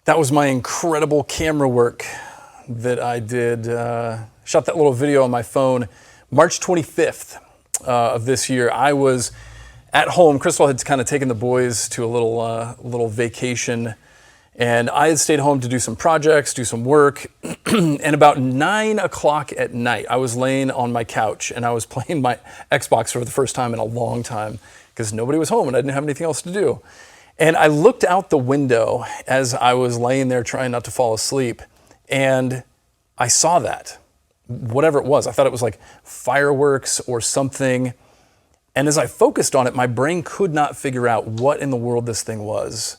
That was my incredible camera work that I did. Shot that little video on my phone March 25th of this year. I was at home. Crystal had kind of taken the boys to a little vacation, and I had stayed home to do some projects, do some work. And about 9 o'clock at night, I was laying on my couch and I was playing my Xbox for the first time in a long time because nobody was home and I didn't have anything else to do. And I looked out the window as I was laying there trying not to fall asleep, and I saw that, whatever it was. I thought it was like fireworks or something. And as I focused on it, my brain could not figure out what in the world this thing was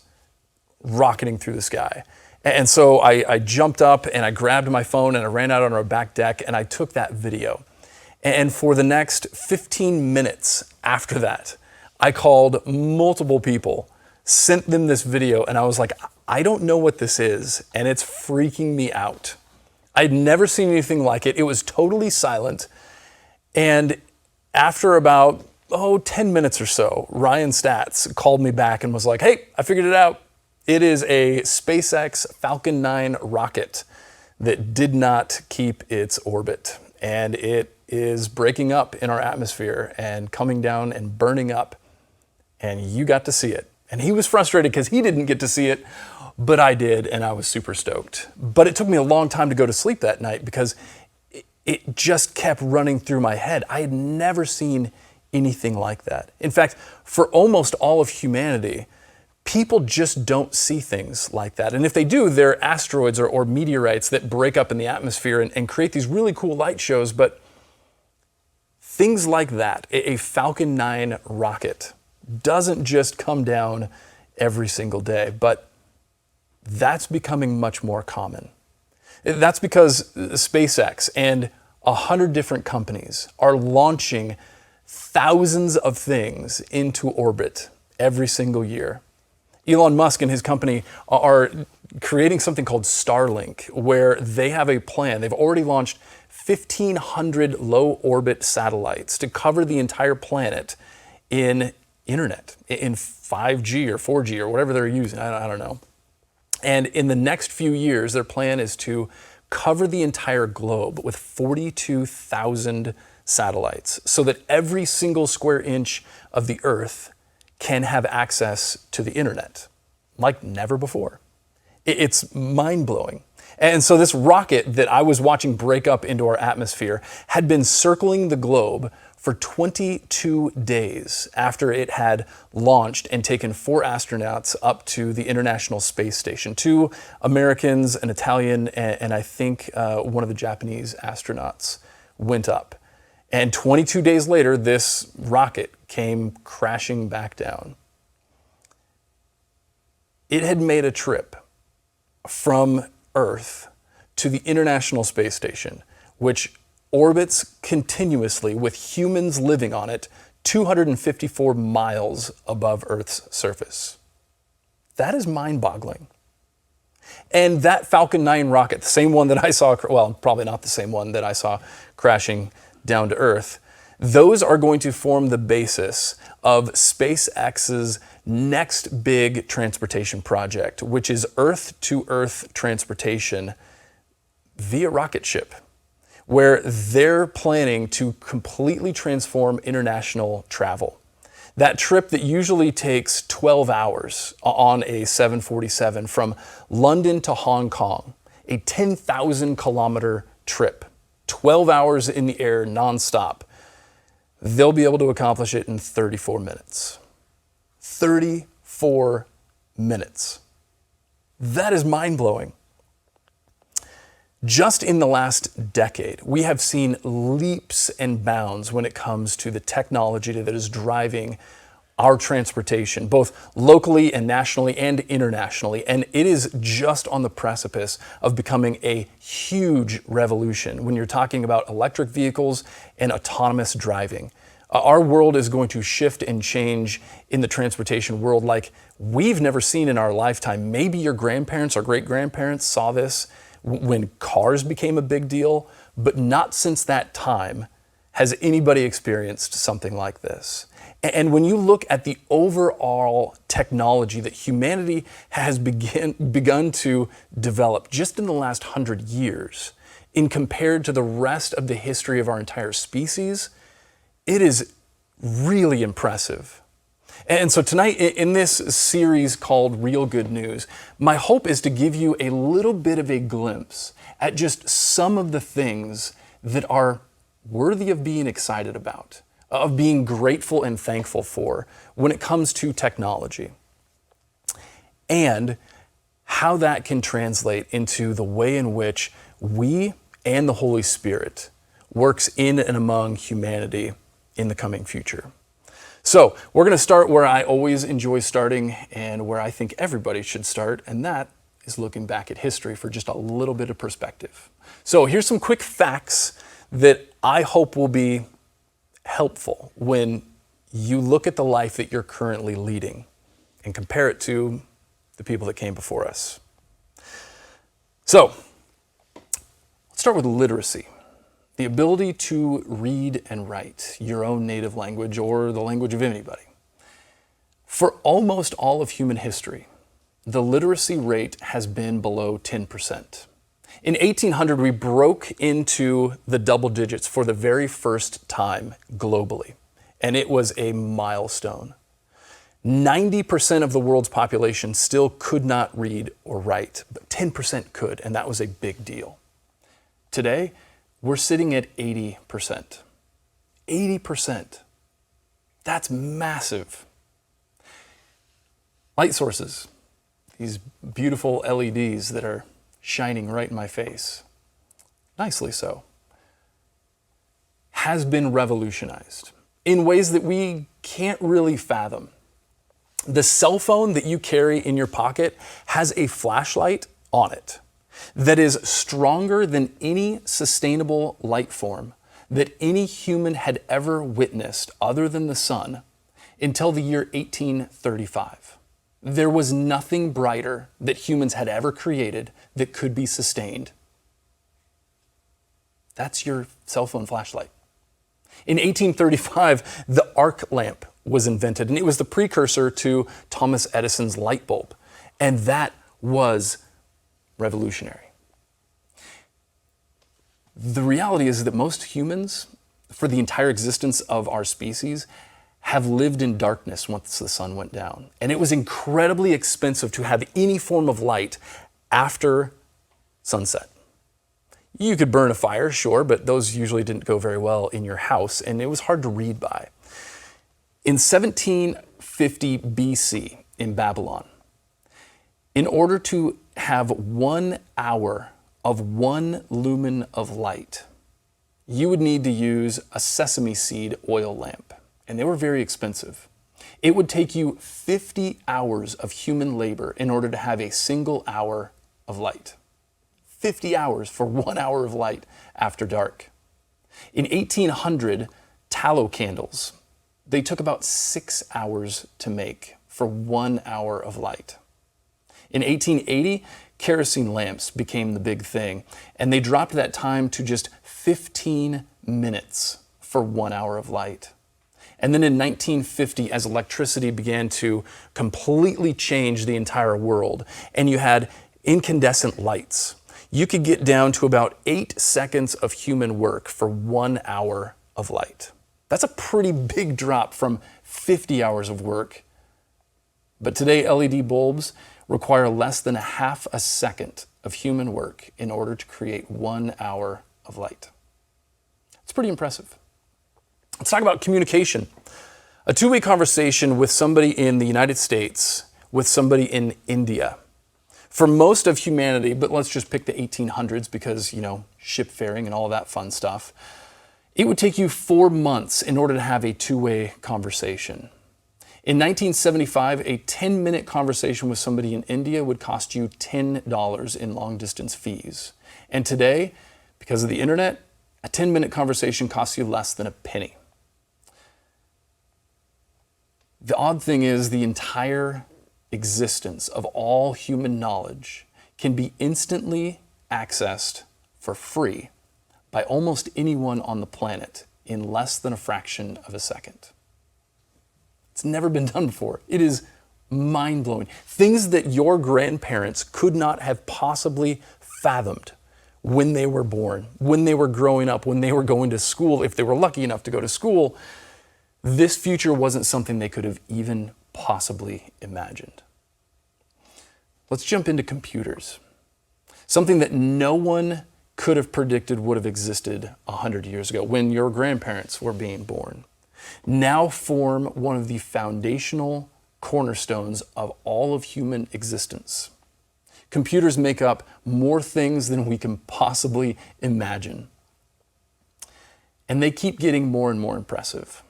rocketing through the sky. And so I jumped up and I grabbed my phone and I ran out on our back deck and I took that video. And for the next 15 minutes after that, I called multiple people, sent them this video, and I was like, I don't know what this is, and it's freaking me out. I'd never seen anything like it. It was totally silent. And after about, 10 minutes or so, Ryan Statz called me back and was like, hey, I figured it out. It is a SpaceX Falcon 9 rocket that did not keep its orbit. And it is breaking up in our atmosphere and coming down and burning up. And you got to see it. And he was frustrated because he didn't get to see it, but I did, and I was super stoked. But it took me a long time to go to sleep that night because it just kept running through my head. I had never seen anything like that. In fact, for almost all of humanity, people just don't see things like that. And if they do, they're asteroids or meteorites that break up in the atmosphere and create these really cool light shows. But things like that, a Falcon 9 rocket, doesn't just come down every single day, but that's becoming much more common. That's because SpaceX and 100 different companies are launching thousands of things into orbit every single year. Elon Musk and his company are creating something called Starlink, where they have a plan. They've already launched 1,500 low orbit satellites to cover the entire planet in internet, in 5G or 4G or whatever they're using. I don't know. And in the next few years, their plan is to cover the entire globe with 42,000 satellites so that every single square inch of the Earth can have access to the internet like never before. It's mind-blowing. And so this rocket that I was watching break up into our atmosphere had been circling the globe for 22 days after it had launched and taken 4 astronauts up to the International Space Station. 2 Americans, an Italian, and I think one of the Japanese astronauts went up. And 22 days later, this rocket came crashing back down. It had made a trip from Earth to the International Space Station, which orbits continuously with humans living on it 254 miles above Earth's surface. That is mind-boggling. And that Falcon 9 rocket, the same one that I saw, well, probably not the same one that I saw crashing down to Earth, those are going to form the basis of SpaceX's next big transportation project, which is Earth-to-Earth transportation via rocket ship, where they're planning to completely transform international travel. That trip that usually takes 12 hours on a 747 from London to Hong Kong, a 10,000 kilometer trip, 12 hours in the air nonstop, they'll be able to accomplish it in 34 minutes. 34 minutes. That is mind-blowing. Just in the last decade, we have seen leaps and bounds when it comes to the technology that is driving our transportation, both locally and nationally and internationally. And it is just on the precipice of becoming a huge revolution when you're talking about electric vehicles and autonomous driving. Our world is going to shift and change in the transportation world like we've never seen in our lifetime. Maybe your grandparents or great-grandparents saw this when cars became a big deal, but not since that time has anybody experienced something like this. And when you look at the overall technology that humanity has begun to develop just in the last 100 years, in compared to the rest of the history of our entire species, it is really impressive. And so tonight, in this series called Real Good News, my hope is to give you a little bit of a glimpse at just some of the things that are worthy of being excited about, of being grateful and thankful for when it comes to technology, and how that can translate into the way in which we and the Holy Spirit works in and among humanity in the coming future. So we're going to start where I always enjoy starting and where I think everybody should start, and that is looking back at history for just a little bit of perspective. So here's some quick facts that I hope will be helpful when you look at the life that you're currently leading and compare it to the people that came before us. So let's start with literacy. The ability to read and write your own native language or the language of anybody. For almost all of human history, the literacy rate has been below 10%. In 1800, we broke into the double digits for the very first time globally, and it was a milestone. 90% of the world's population still could not read or write, but 10% could, and that was a big deal. Today, we're sitting at 80%. 80%. That's massive. Light sources, these beautiful LEDs that are shining right in my face, nicely so, has been revolutionized in ways that we can't really fathom. The cell phone that you carry in your pocket has a flashlight on it that is stronger than any sustainable light form that any human had ever witnessed other than the sun until the year 1835. There was nothing brighter that humans had ever created that could be sustained. That's your cell phone flashlight. In 1835, the arc lamp was invented, and it was the precursor to Thomas Edison's light bulb, and that was revolutionary. The reality is that most humans, for the entire existence of our species, have lived in darkness once the sun went down. And it was incredibly expensive to have any form of light after sunset. You could burn a fire, sure, but those usually didn't go very well in your house, and it was hard to read by. In 1750 BC in Babylon, in order to have 1 hour of 1 lumen of light, you would need to use a sesame seed oil lamp, and they were very expensive. It would take you 50 hours of human labor in order to have a single hour of light. 50 hours for 1 hour of light after dark. In 1800, tallow candles, they took about 6 hours to make for 1 hour of light. In 1880, kerosene lamps became the big thing, and they dropped that time to just 15 minutes for 1 hour of light. And then in 1950, as electricity began to completely change the entire world, and you had incandescent lights, you could get down to about 8 seconds of human work for 1 hour of light. That's a pretty big drop from 50 hours of work. But today, LED bulbs require less than a half a second of human work in order to create 1 hour of light. It's pretty impressive. Let's talk about communication. A two-way conversation with somebody in the United States, with somebody in India. For most of humanity, but let's just pick the 1800s because, shipfaring and all that fun stuff, it would take you 4 months in order to have a two-way conversation. In 1975, a 10-minute conversation with somebody in India would cost you $10 in long-distance fees. And today, because of the internet, a 10-minute conversation costs you less than a penny. The odd thing is the entire existence of all human knowledge can be instantly accessed for free by almost anyone on the planet in less than a fraction of a second. It's never been done before. It is mind-blowing. Things that your grandparents could not have possibly fathomed when they were born, when they were growing up, when they were going to school, if they were lucky enough to go to school. This future wasn't something they could have even possibly imagined. Let's jump into computers. Something that no one could have predicted would have existed 100 years ago when your grandparents were being born, now form one of the foundational cornerstones of all of human existence. Computers make up more things than we can possibly imagine. And they keep getting more and more impressive.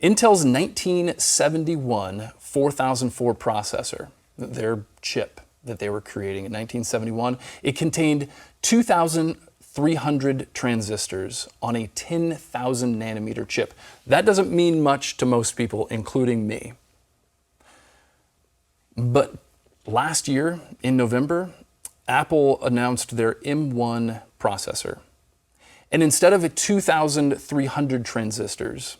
Intel's 1971 4004 processor, their chip that they were creating in 1971, it contained 2,300 transistors on a 10,000 nanometer chip. That doesn't mean much to most people, including me. But last year, in November, Apple announced their M1 processor. And instead of 2,300 transistors,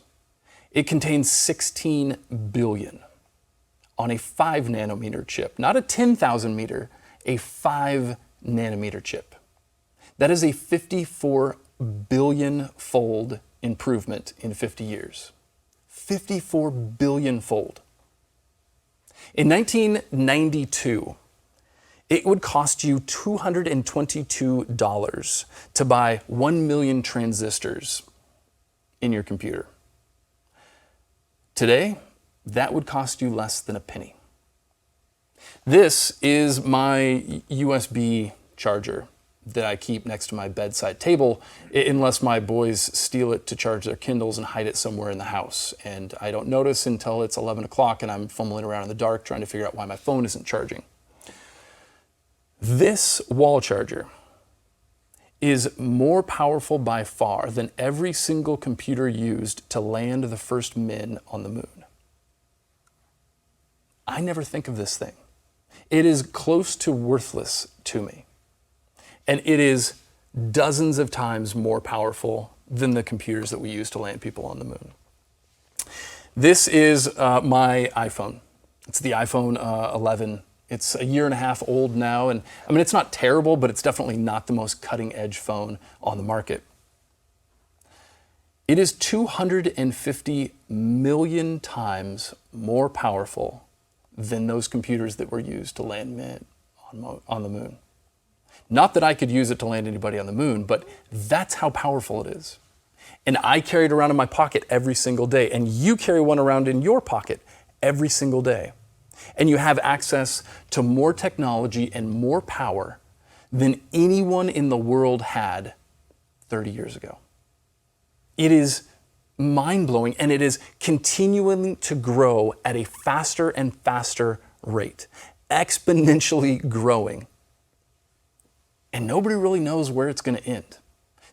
it contains 16 billion on a 5 nanometer chip. Not a 10,000 meter, a 5 nanometer chip. That is a 54 billion fold improvement in 50 years. 54 billion fold. In 1992, it would cost you $222 to buy 1 million transistors in your computer. Today, that would cost you less than a penny. This is my USB charger that I keep next to my bedside table, unless my boys steal it to charge their Kindles and hide it somewhere in the house. And I don't notice until it's 11 o'clock and I'm fumbling around in the dark trying to figure out why my phone isn't charging. This wall charger is more powerful by far than every single computer used to land the first men on the moon. I never think of this thing. It is close to worthless to me. And it is dozens of times more powerful than the computers that we use to land people on the moon. This is my iPhone. It's the iPhone 11. It's a year and a half old now, and I mean, it's not terrible, but it's definitely not the most cutting-edge phone on the market. It is 250 million times more powerful than those computers that were used to land men on the moon. Not that I could use it to land anybody on the moon, but that's how powerful it is. And I carry it around in my pocket every single day, and you carry one around in your pocket every single day. And you have access to more technology and more power than anyone in the world had 30 years ago. It is mind-blowing, and it is continuing to grow at a faster and faster rate, exponentially growing. And nobody really knows where it's going to end.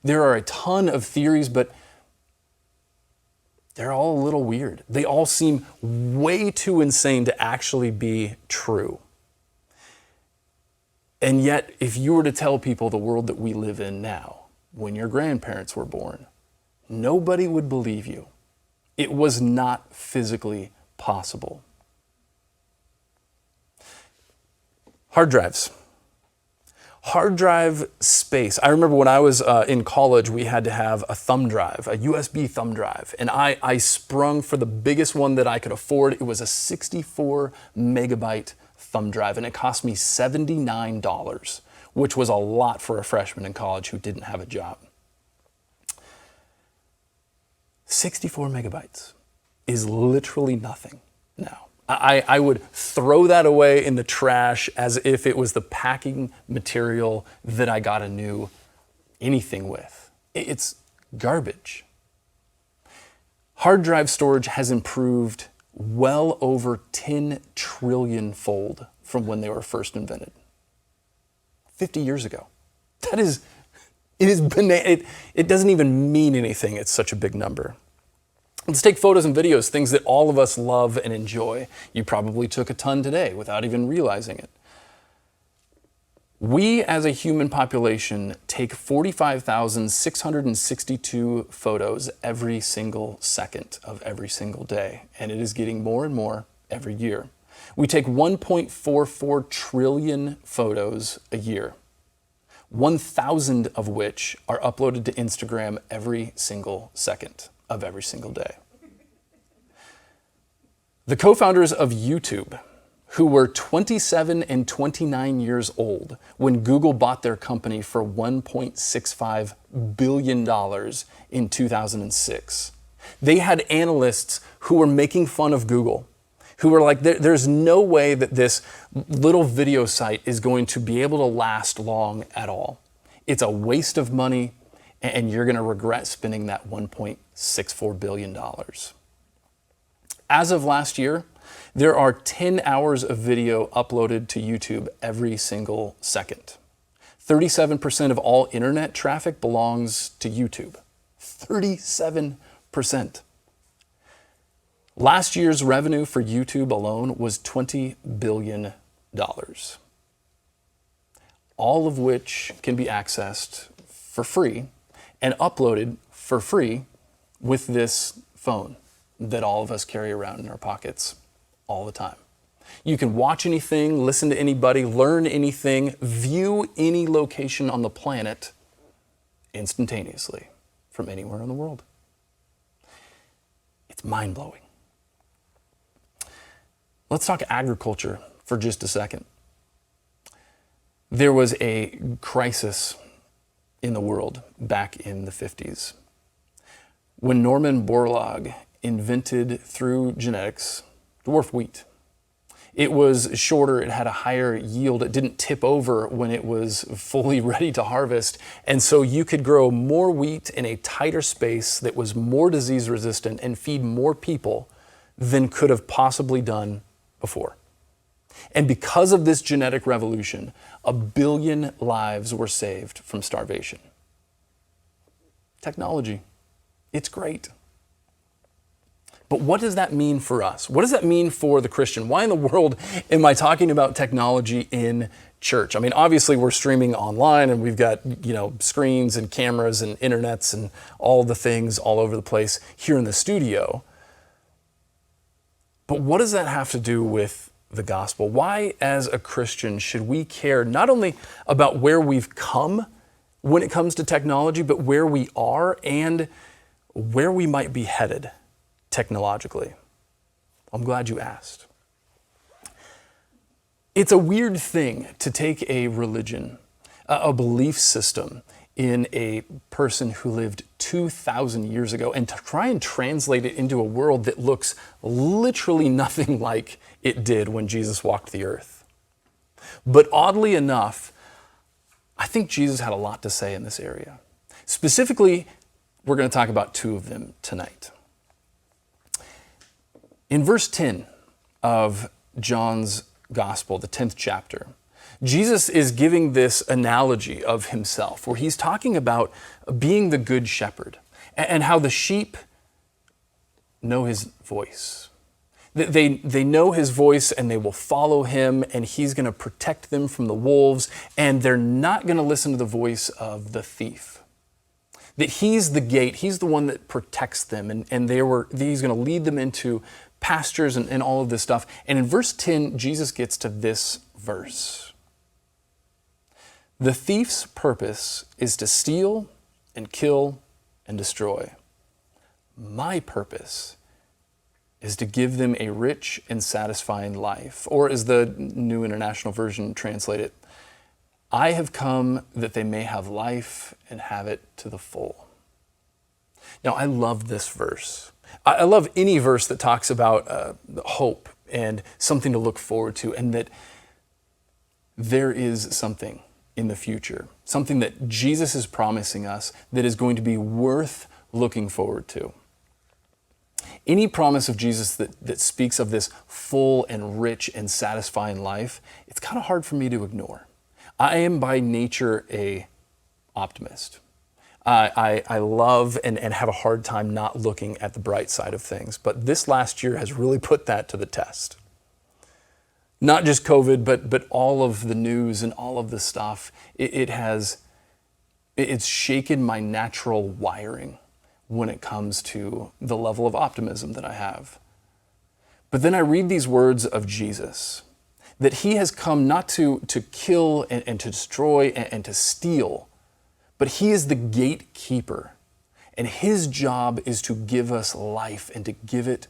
There are a ton of theories, but they're all a little weird. They all seem way too insane to actually be true. And yet, if you were to tell people the world that we live in now, when your grandparents were born, nobody would believe you. It was not physically possible. Hard drives. Hard drive space. I remember when I was in college, we had to have a thumb drive, a USB thumb drive. And I sprung for the biggest one that I could afford. It was a 64 megabyte thumb drive, and it cost me $79, which was a lot for a freshman in college who didn't have a job. 64 megabytes is literally nothing now. I would throw that away in the trash as if it was the packing material that I got a new anything with. It's garbage. Hard drive storage has improved well over 10 trillion fold from when they were first invented. 50 years ago. It doesn't even mean anything. It's such a big number. Let's take photos and videos, things that all of us love and enjoy. You probably took a ton today without even realizing it. We as a human population take 45,662 photos every single second of every single day, and it is getting more and more every year. We take 1.44 trillion photos a year, 1,000 of which are uploaded to Instagram every single second of every single day. The co-founders of YouTube, who were 27 and 29 years old when Google bought their company for $1.65 billion in 2006. They had analysts who were making fun of Google, who were like, there's no way that this little video site is going to be able to last long at all. It's a waste of money, and you're going to regret spending that $1.64 billion. As of last year, there are 10 hours of video uploaded to YouTube every single second. 37% of all internet traffic belongs to YouTube. 37%. Last year's revenue for YouTube alone was $20 billion, all of which can be accessed for free and uploaded for free with this phone that all of us carry around in our pockets all the time. You can watch anything, listen to anybody, learn anything, view any location on the planet instantaneously from anywhere in the world. It's mind-blowing. Let's talk agriculture for just a second. There was a crisis in the world back in the 50s when Norman Borlaug invented through genetics dwarf wheat. It was shorter, it had a higher yield, it didn't tip over when it was fully ready to harvest, and so you could grow more wheat in a tighter space that was more disease resistant and feed more people than could have possibly done before. And because of this genetic revolution, 1 billion lives were saved from starvation. Technology, it's great. But what does that mean for us? What does that mean for the Christian? Why in the world am I talking about technology in church? I mean, obviously we're streaming online and we've got, screens and cameras and internets and all the things all over the place here in the studio. But what does that have to do with the gospel? Why, as a Christian, should we care not only about where we've come when it comes to technology, but where we are and where we might be headed technologically? I'm glad you asked. It's a weird thing to take a religion, a belief system in a person who lived 2,000 years ago and to try and translate it into a world that looks literally nothing like it did when Jesus walked the earth. But oddly enough, I think Jesus had a lot to say in this area. Specifically, we're going to talk about two of them tonight. In verse 10 of John's Gospel, the 10th chapter, Jesus is giving this analogy of himself where he's talking about being the good shepherd and how the sheep know his voice. They know his voice and they will follow him, and he's going to protect them from the wolves, and they're not going to listen to the voice of the thief. That he's the gate, he's the one that protects them, and he's going to lead them into pastures and all of this stuff. And in verse 10, Jesus gets to this verse. The thief's purpose is to steal and kill and destroy. My purpose is to give them a rich and satisfying life. Or as the New International Version translate it, I have come that they may have life and have it to the full. Now, I love this verse. I love any verse that talks about hope and something to look forward to, and that there is something in the future, something that Jesus is promising us that is going to be worth looking forward to. Any promise of Jesus that speaks of this full and rich and satisfying life, it's kind of hard for me to ignore. I am by nature an optimist. I love and have a hard time not looking at the bright side of things, but this last year has really put that to the test. Not just COVID, but all of the news and all of the stuff, it's shaken my natural wiring when it comes to the level of optimism that I have. But then I read these words of Jesus, that he has come not to kill and to destroy and to steal, but he is the gatekeeper. And his job is to give us life and to give it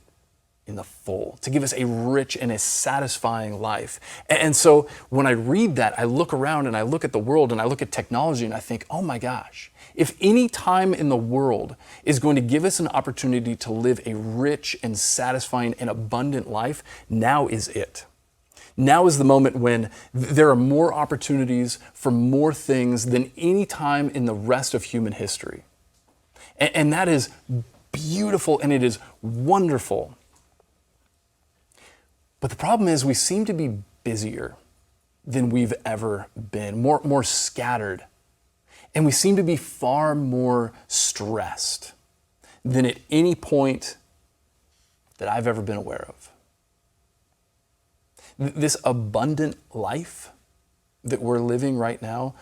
in the full, to give us a rich and a satisfying life. And so when I read that, I look around and I look at the world and I look at technology and I think, oh my gosh, if any time in the world is going to give us an opportunity to live a rich and satisfying and abundant life, now is it. Now is the moment when there are more opportunities for more things than any time in the rest of human history. And that is beautiful and it is wonderful. But the problem is we seem to be busier than we've ever been, more scattered. And we seem to be far more stressed than at any point that I've ever been aware of. This abundant life that we're living right now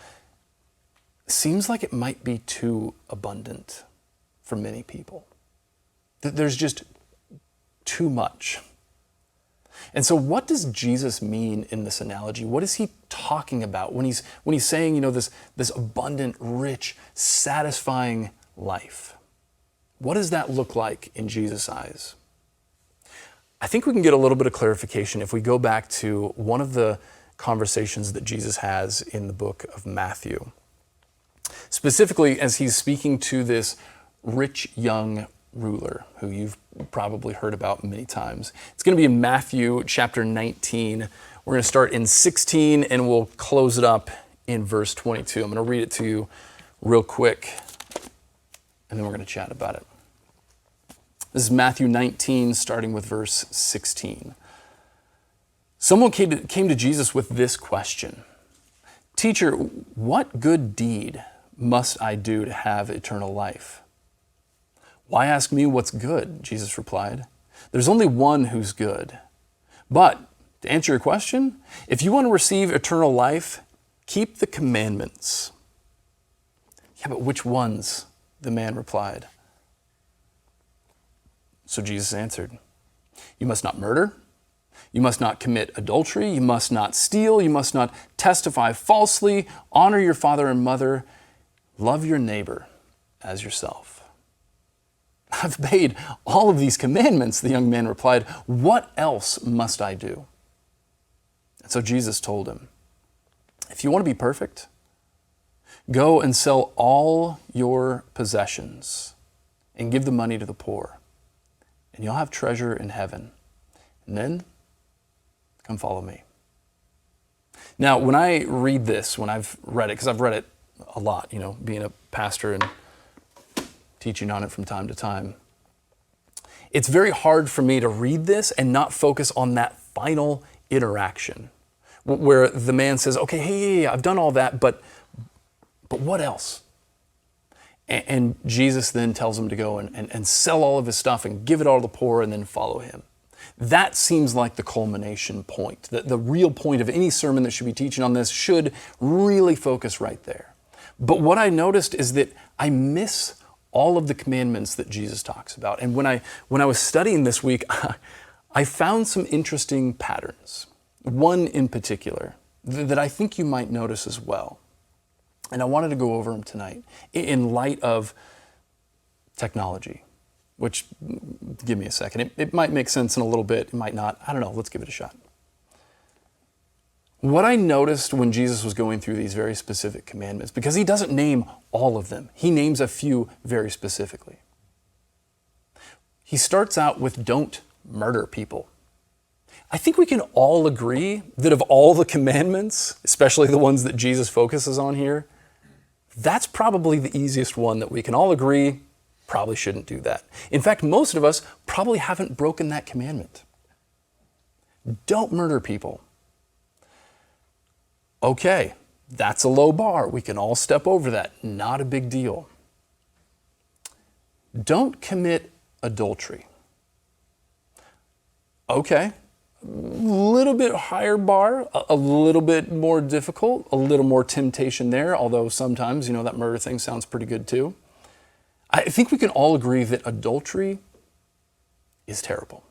seems like it might be too abundant for many people. There's just too much. And so what does Jesus mean in this analogy? What is he talking about when he's saying, this abundant, rich, satisfying life? What does that look like in Jesus' eyes? I think we can get a little bit of clarification if we go back to one of the conversations that Jesus has in the book of Matthew. Specifically, as he's speaking to this rich young ruler who you've probably heard about many times. It's going to be in Matthew chapter 19. We're going to start in 16 and we'll close it up in verse 22. I'm going to read it to you real quick and then we're going to chat about it. This is Matthew 19, starting with verse 16. Someone came to Jesus with this question. Teacher, what good deed must I do to have eternal life? Why ask me what's good? Jesus replied. There's only one who's good. But to answer your question, if you want to receive eternal life, keep the commandments. Yeah, but which ones? The man replied. So Jesus answered, you must not murder. You must not commit adultery. You must not steal. You must not testify falsely. Honor your father and mother. Love your neighbor as yourself. I've obeyed all of these commandments, the young man replied. What else must I do? And so Jesus told him, if you want to be perfect, go and sell all your possessions and give the money to the poor, and you'll have treasure in heaven. And then come follow me. Now, when I read this, when I've read it, because I've read it a lot, being a pastor and teaching on it from time to time, it's very hard for me to read this and not focus on that final interaction where the man says, okay, hey, I've done all that, but what else? And Jesus then tells him to go and sell all of his stuff and give it all to the poor and then follow him. That seems like the culmination point. The real point of any sermon that should be teaching on this should really focus right there. But what I noticed is that I miss all of the commandments that Jesus talks about. And when I was studying this week, I found some interesting patterns. One in particular that I think you might notice as well. And I wanted to go over them tonight in light of technology, which, give me a second. It might make sense in a little bit. It might not. I don't know. Let's give it a shot. What I noticed when Jesus was going through these very specific commandments, because he doesn't name all of them, he names a few very specifically. He starts out with don't murder people. I think we can all agree that of all the commandments, especially the ones that Jesus focuses on here, that's probably the easiest one that we can all agree probably shouldn't do that. In fact, most of us probably haven't broken that commandment. Don't murder people. Okay, that's a low bar. We can all step over that. Not a big deal. Don't commit adultery. Okay, little bit higher bar, a little bit more difficult, a little more temptation there, although sometimes, that murder thing sounds pretty good too. I think we can all agree that adultery is terrible.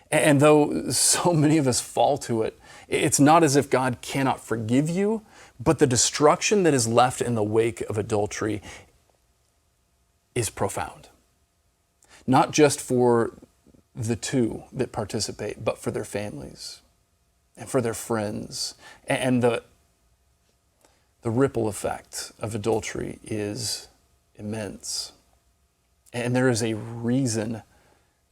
And though so many of us fall to it, it's not as if God cannot forgive you, but the destruction that is left in the wake of adultery is profound. Not just for the two that participate, but for their families and for their friends. And the ripple effect of adultery is immense. And there is a reason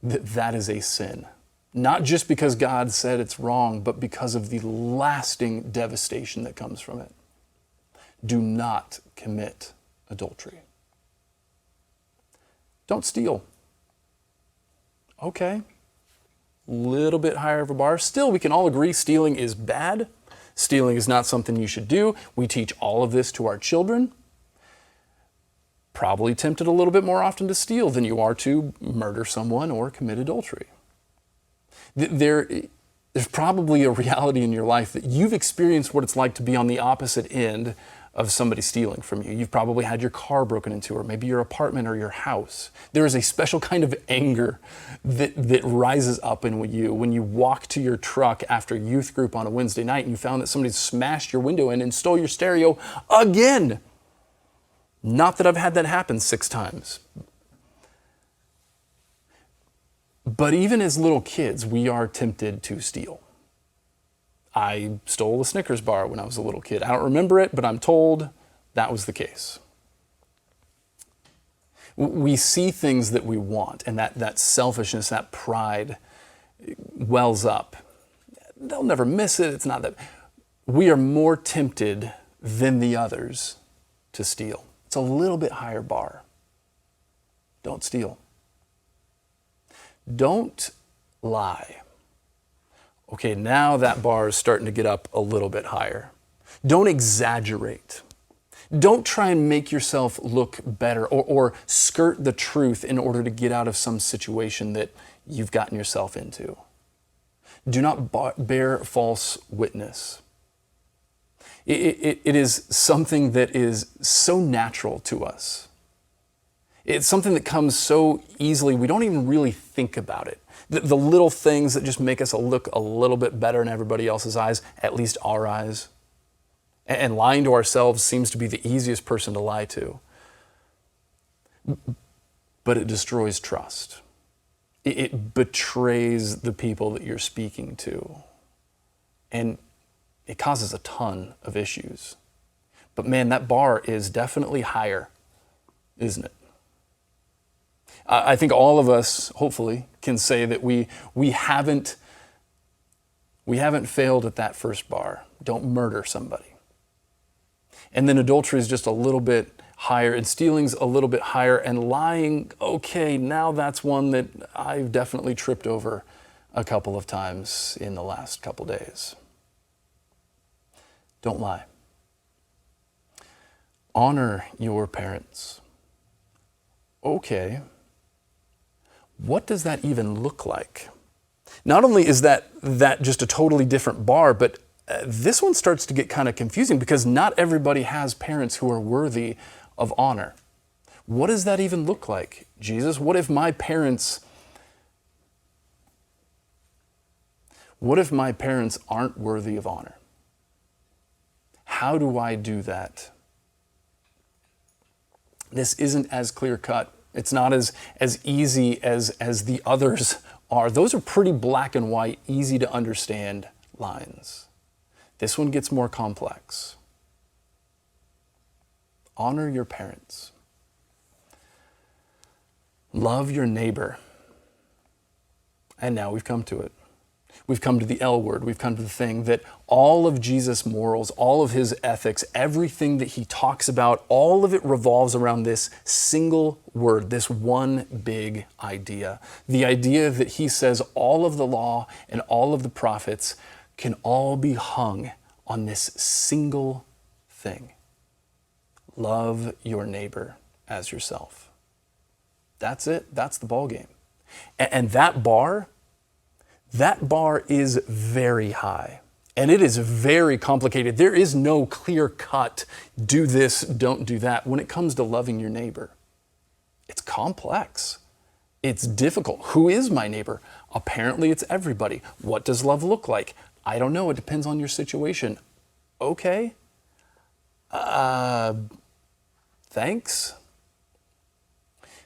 that is a sin. Not just because God said it's wrong, but because of the lasting devastation that comes from it. Do not commit adultery. Don't steal. Okay, little bit higher of a bar. Still, we can all agree stealing is bad. Stealing is not something you should do. We teach all of this to our children. Probably tempted a little bit more often to steal than you are to murder someone or commit adultery. There's probably a reality in your life that you've experienced what it's like to be on the opposite end of somebody stealing from you. You've probably had your car broken into, or maybe your apartment or your house. There is a special kind of anger that rises up in you when you walk to your truck after youth group on a Wednesday night and you found that somebody smashed your window in and stole your stereo again. Not that I've had that happen 6 times. But even as little kids, we are tempted to steal. I stole a Snickers bar when I was a little kid. I don't remember it, but I'm told that was the case. We see things that we want, and that selfishness, that pride wells up. They'll never miss it. It's not that. We are more tempted than the others to steal. It's a little bit higher bar. Don't steal. Don't lie. Okay, now that bar is starting to get up a little bit higher. Don't exaggerate. Don't try and make yourself look better or skirt the truth in order to get out of some situation that you've gotten yourself into. Do not bear false witness. It is something that is so natural to us. It's something that comes so easily, we don't even really think about it. The little things that just make us look a little bit better in everybody else's eyes, at least our eyes. And lying to ourselves seems to be the easiest person to lie to. But it destroys trust. It betrays the people that you're speaking to. And it causes a ton of issues. But man, that bar is definitely higher, isn't it? I think all of us, hopefully, can say that we haven't failed at that first bar. Don't murder somebody. And then adultery is just a little bit higher, and stealing's a little bit higher, and lying, okay, now that's one that I've definitely tripped over a couple of times in the last couple days. Don't lie. Honor your parents. Okay. What does that even look like? Not only is that just a totally different bar, but this one starts to get kind of confusing because not everybody has parents who are worthy of honor. What does that even look like, Jesus? What if my parents aren't worthy of honor? How do I do that? This isn't as clear cut. It's not as easy as the others are. Those are pretty black and white, easy to understand lines. This one gets more complex. Honor your parents. Love your neighbor. And now we've come to it. We've come to the L word. We've come to the thing that all of Jesus' morals, all of his ethics, everything that he talks about, all of it revolves around this single word, this one big idea. The idea that he says all of the law and all of the prophets can all be hung on this single thing. Love your neighbor as yourself. That's it. That's the ball game. And that bar, That bar is very high, and it is very complicated. There is no clear cut, do this, don't do that, when it comes to loving your neighbor. It's complex. It's difficult. Who is my neighbor? Apparently it's everybody. What does love look like? I don't know. It depends on your situation. Okay. Thanks.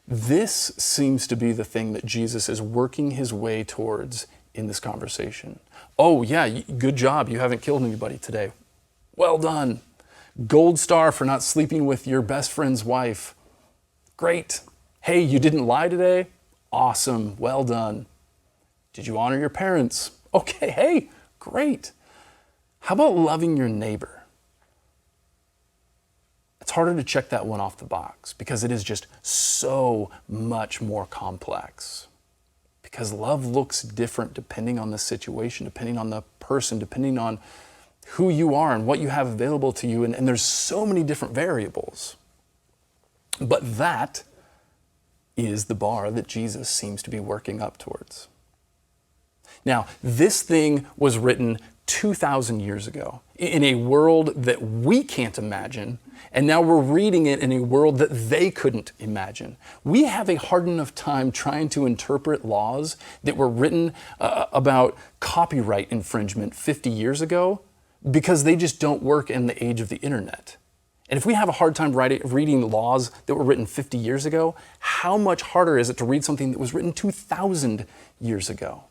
This seems to be the thing that Jesus is working his way towards in this conversation. Oh yeah, good job. You haven't killed anybody today. Well done. Gold star for not sleeping with your best friend's wife. Great. Hey, you didn't lie today? Awesome. Well done. Did you honor your parents? Okay, hey, great. How about loving your neighbor? It's harder to check that one off the box because it is just so much more complex. Because love looks different depending on the situation, depending on the person, depending on who you are and what you have available to you. And there's so many different variables. But that is the bar that Jesus seems to be working up towards. Now, this thing was written 2,000 years ago in a world that we can't imagine, and now we're reading it in a world that they couldn't imagine. We have a hard enough time trying to interpret laws that were written about copyright infringement 50 years ago because they just don't work in the age of the internet. And if we have a hard time reading laws that were written 50 years ago, how much harder is it to read something that was written 2,000 years ago?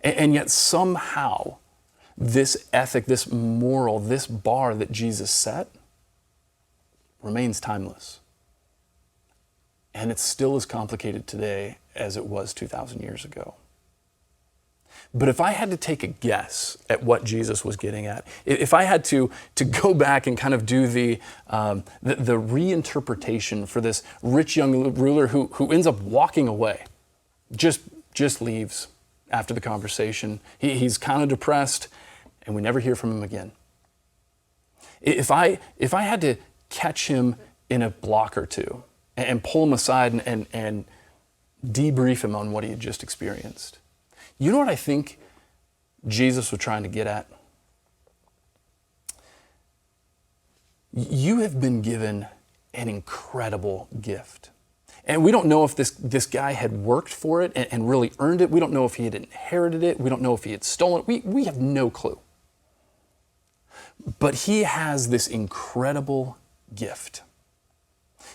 And yet somehow this ethic, this moral, this bar that Jesus set remains timeless. And it's still as complicated today as it was 2,000 years ago. But if I had to take a guess at what Jesus was getting at, if I had to go back and kind of do the reinterpretation for this rich young ruler who ends up walking away, just leaves after the conversation. He's kind of depressed, and we never hear from him again. If I had to catch him in a block or two and pull him aside and debrief him on what he had just experienced, you know what I think Jesus was trying to get at? You have been given an incredible gift. And we don't know if this guy had worked for it and really earned it. We don't know if he had inherited it. We don't know if he had stolen it. We have no clue. But he has this incredible gift.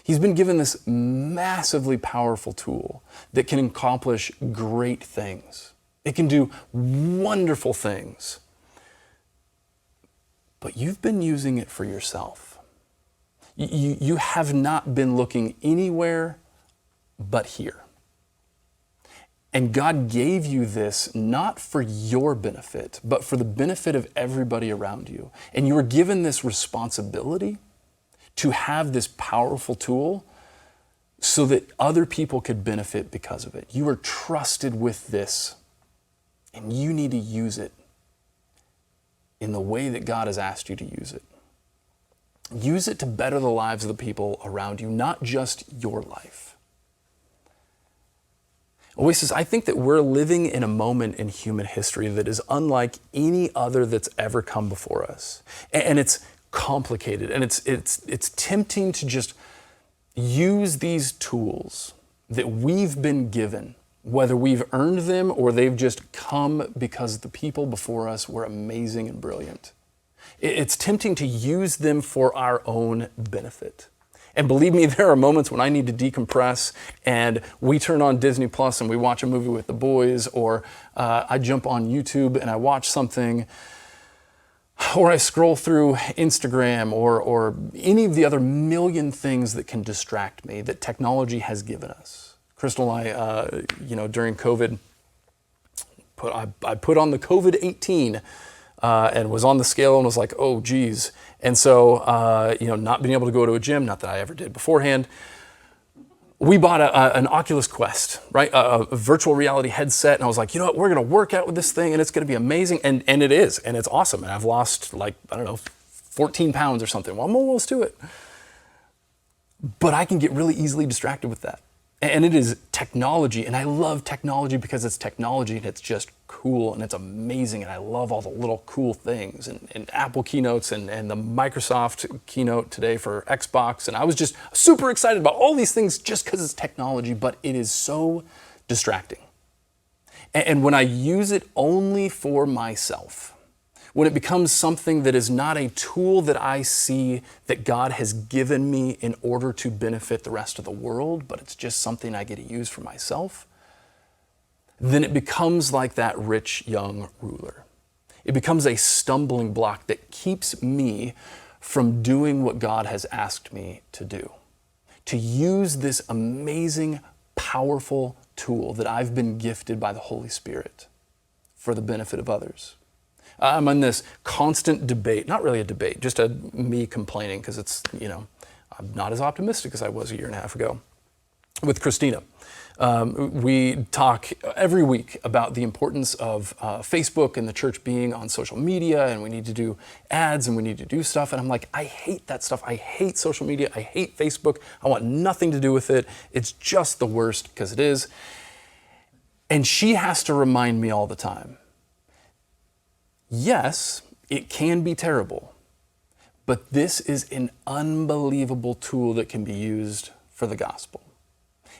He's been given this massively powerful tool that can accomplish great things. It can do wonderful things. But you've been using it for yourself. You have not been looking anywhere but here. And God gave you this not for your benefit, but for the benefit of everybody around you. And you were given this responsibility to have this powerful tool so that other people could benefit because of it. You are trusted with this, and you need to use it in the way that God has asked you to use it. Use it to better the lives of the people around you, not just your life. Oasis, I think that we're living in a moment in human history that is unlike any other that's ever come before us. And it's complicated, and it's tempting to just use these tools that we've been given, whether we've earned them or they've just come because the people before us were amazing and brilliant. It's tempting to use them for our own benefit. And believe me, there are moments when I need to decompress and we turn on Disney Plus and we watch a movie with the boys, or I jump on YouTube and I watch something, or I scroll through Instagram or any of the other million things that can distract me that technology has given us. Crystal and I, during COVID, I put on the COVID-18 and was on the scale and was like, oh, geez. And so, not being able to go to a gym, not that I ever did beforehand, we bought an Oculus Quest, right? A virtual reality headset. And I was like, you know what, we're going to work out with this thing and it's going to be amazing. And it is, and it's awesome. And I've lost 14 pounds or something. Well, I'm almost to it. But I can get really easily distracted with that. And it is technology, and I love technology because it's technology and it's just cool and it's amazing, and I love all the little cool things and Apple keynotes and the Microsoft keynote today for Xbox, and I was just super excited about all these things just because it's technology, but it is so distracting. And when I use it only for myself, when it becomes something that is not a tool that I see that God has given me in order to benefit the rest of the world, but it's just something I get to use for myself, then it becomes like that rich young ruler. It becomes a stumbling block that keeps me from doing what God has asked me to do. To use this amazing, powerful tool that I've been gifted by the Holy Spirit for the benefit of others. I'm in this constant debate, not really a debate, just me complaining because it's, I'm not as optimistic as I was a year and a half ago with Christina. We talk every week about the importance of Facebook and the church being on social media, and we need to do ads and we need to do stuff. And I'm like, I hate that stuff. I hate social media. I hate Facebook. I want nothing to do with it. It's just the worst because it is. And she has to remind me all the time. Yes, it can be terrible, but this is an unbelievable tool that can be used for the gospel.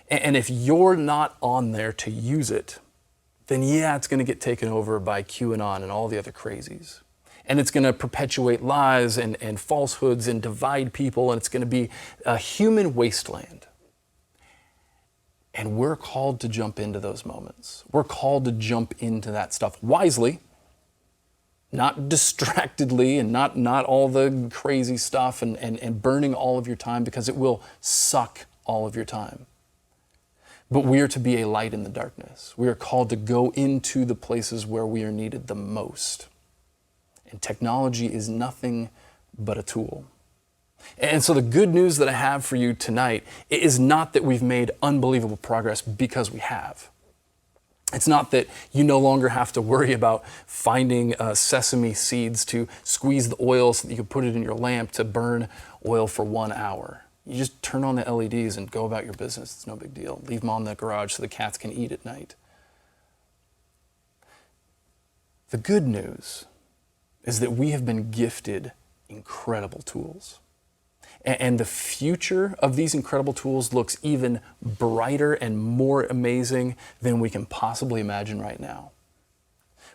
And if you're not on there to use it, then yeah, it's going to get taken over by QAnon and all the other crazies. And it's going to perpetuate lies and falsehoods and divide people, and it's going to be a human wasteland. And we're called to jump into those moments. We're called to jump into that stuff wisely, not distractedly, and not all the crazy stuff and burning all of your time, because it will suck all of your time. But we are to be a light in the darkness. We are called to go into the places where we are needed the most. And technology is nothing but a tool. And so the good news that I have for you tonight is not that we've made unbelievable progress, because we have. It's not that you no longer have to worry about finding sesame seeds to squeeze the oil so that you can put it in your lamp to burn oil for 1 hour. You just turn on the LEDs and go about your business. It's no big deal. Leave them on the garage so the cats can eat at night. The good news is that we have been gifted incredible tools. And the future of these incredible tools looks even brighter and more amazing than we can possibly imagine right now.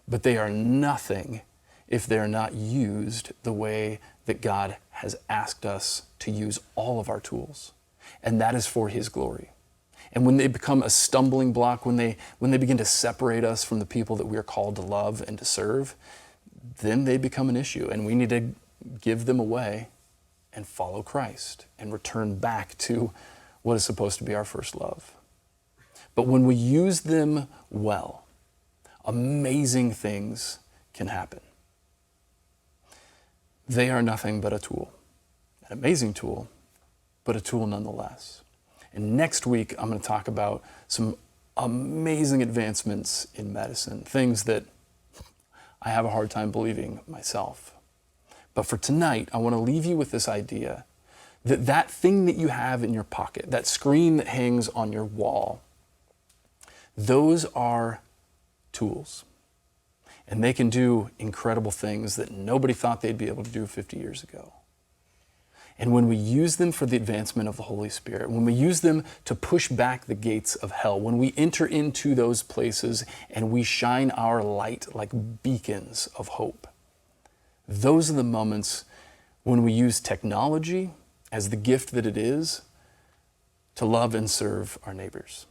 But they are nothing if they're not used the way that God has asked us to use all of our tools. And that is for His glory. And when they become a stumbling block, when they begin to separate us from the people that we are called to love and to serve, then they become an issue, and we need to give them away and follow Christ and return back to what is supposed to be our first love. But when we use them well, amazing things can happen. They are nothing but a tool, an amazing tool, but a tool nonetheless. And next week, I'm going to talk about some amazing advancements in medicine, things that I have a hard time believing myself. But for tonight, I want to leave you with this idea that that thing that you have in your pocket, that screen that hangs on your wall, those are tools. And they can do incredible things that nobody thought they'd be able to do 50 years ago. And when we use them for the advancement of the Holy Spirit, when we use them to push back the gates of hell, when we enter into those places and we shine our light like beacons of hope, those are the moments when we use technology as the gift that it is to love and serve our neighbors.